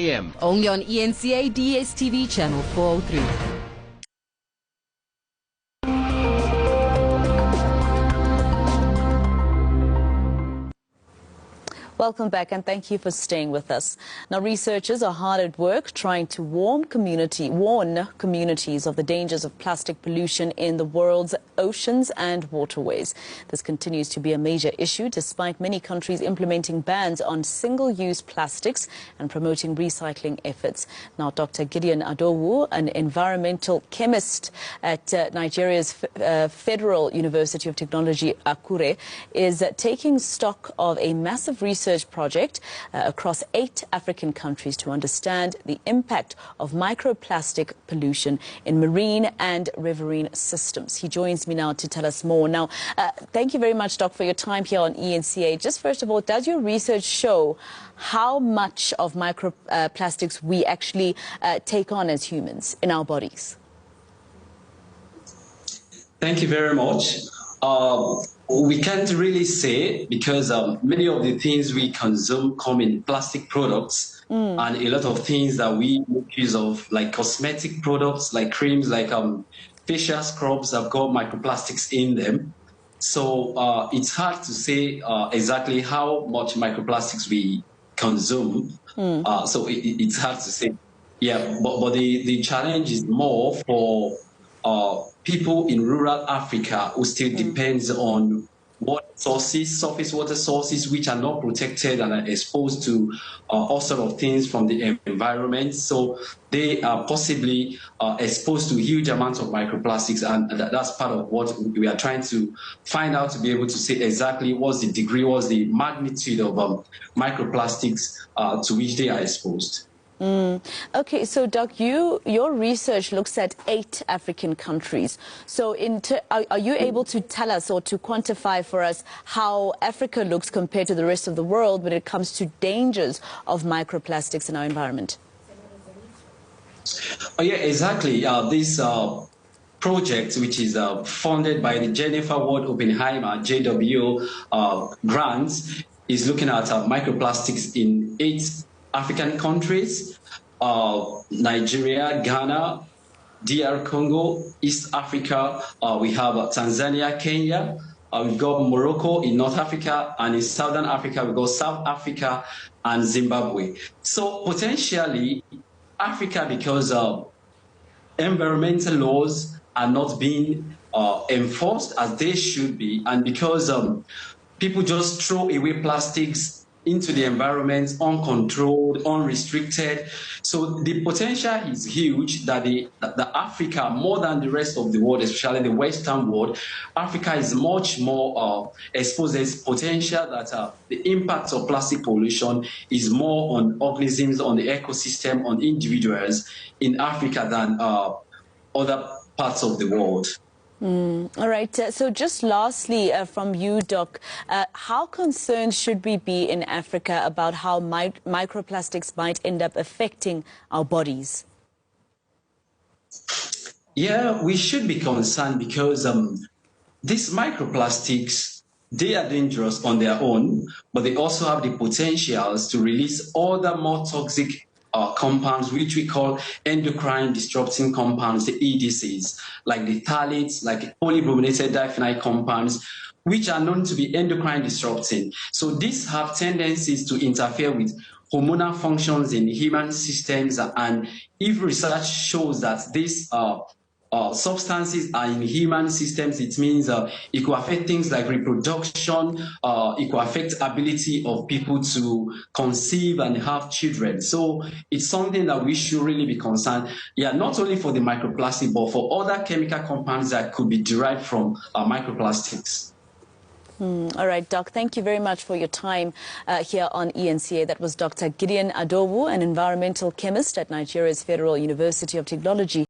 a.m. Only on eNCA DSTV channel 403. Welcome back and thank you for staying with us. Now, researchers are hard at work trying to warn communities of the dangers of plastic pollution in the world's oceans and waterways. This continues to be a major issue despite many countries implementing bans on single-use plastics and promoting recycling efforts. Now, Dr. Gideon Idowu, an environmental chemist at Nigeria's Federal University of Technology, Akure, is taking stock of a massive research project across 8 African countries to understand the impact of microplastic pollution in marine and riverine systems. He joins me now to tell us more. Now, thank you very much, Doc, for your time here on eNCA. Just first of all, does your research show how much of microplastics we actually take on as humans in our bodies? Thank you very much. We can't really say because many of the things we consume come in plastic products and a lot of things that we make use of, like cosmetic products, like creams, like facial scrubs have got microplastics in them. So it's hard to say exactly how much microplastics we consume. So it's hard to say. Yeah, but the challenge is more for people in rural Africa who still depends on water sources, surface water sources, which are not protected and are exposed to all sorts of things from the environment. So they are possibly exposed to huge amounts of microplastics, and that's part of what we are trying to find out, to be able to say exactly what's the degree, what's the magnitude of microplastics to which they are exposed. Okay, so Doc, your research looks at 8 African countries. So are you able to tell us or to quantify for us how Africa looks compared to the rest of the world when it comes to dangers of microplastics in our environment? Oh, yeah, exactly. This project, which is funded by the Jennifer Ward Oppenheimer JW grants, is looking at microplastics in 8 African countries: Nigeria, Ghana, DR Congo, East Africa. We have Tanzania, Kenya. We've got Morocco in North Africa, and in Southern Africa, we've got South Africa and Zimbabwe. So potentially, Africa, because environmental laws are not being enforced as they should be, and because people just throw away plastics into the environment uncontrolled, unrestricted. So the potential is huge that the Africa, more than the rest of the world, especially the Western world, Africa is much more exposed. There's potential that the impact of plastic pollution is more on organisms, on the ecosystem, on individuals in Africa than other parts of the world. All right. So just lastly from you, Doc, how concerned should we be in Africa about how microplastics might end up affecting our bodies? Yeah, we should be concerned because these microplastics, they are dangerous on their own, but they also have the potentials to release other more toxic compounds, which we call endocrine disrupting compounds, the EDCs, like the phthalates, like polybrominated diphenyl compounds, which are known to be endocrine disrupting. So these have tendencies to interfere with hormonal functions in human systems, and if research shows that these substances are in human systems, it means it could affect things like reproduction, it could affect ability of people to conceive and have children. So it's something that we should really be concerned, yeah, not only for the microplastic, but for other chemical compounds that could be derived from microplastics. All right, Doc, thank you very much for your time here on eNCA. That was Dr. Gideon Idowu, an environmental chemist at Nigeria's Federal University of Technology.